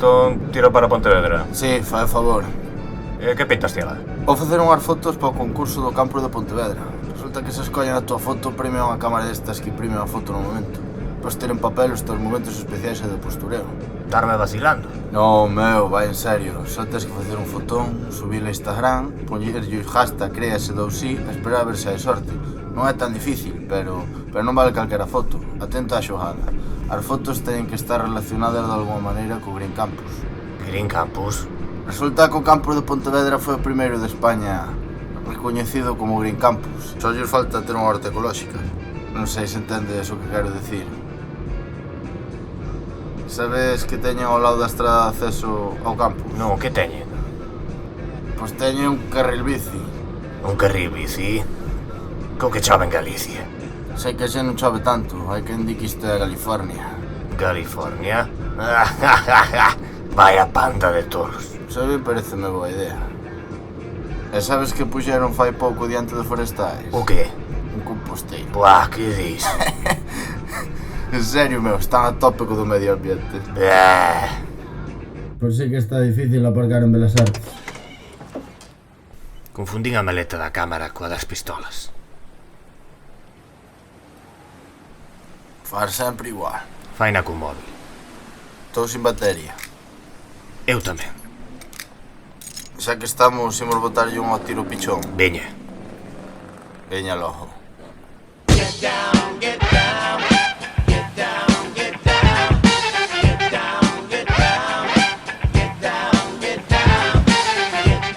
Entón, tiro para Pontevedra. Si, fai a favor. Que pintas ti lá? Vou facer unhas fotos para o concurso do campo de Pontevedra. Resulta que se escollen a tua foto, premia unha cámara destas que imprime a foto no momento. Pois ter en papel os teus momentos especiais e de postureo. Darme vacilando? No, meu, vai en serio. Só tens que facer un fotón, subirlo a Instagram, poñerlle o hashtag créase2i e esperar a ver se hai sorte. Non é tan difícil, pero non vale calquera foto. Atenta á xogada. As fotos teñen que estar relacionadas de alguma maneira co Green Campus. Green Campus? Resulta que o campo de Pontevedra foi o primeiro de España recoñecido como Green Campus. Só lles falta ter unha horta ecolóxica. Non sei se entendes o que quero dicir. Sabes que teñen ao lado da estrada de acceso ao campus? Non, que teñen? Pois teñen un carril bici. Un carril bici? Con que chove en Galicia? Sei que xe non chove tanto, hai quen di que isto é California. California? Vaya panda de toros. Sabe, pareceme boa idea. E sabes que puxeron fai pouco diante dos forestais? O que? Un composteiro. Buah, que dis? En serio, meu, están a tope co do medio ambiente. Pois sí que está difícil aparcar en Belas Artes. Confundín a maleta da cámara coa das pistolas. Far sempre igual. Faina cun móvil. Estou sin batería. Eu tamén. Xa que estamos, imos botarlle un ao tiro pichón. Veña. Veña logo. Get down.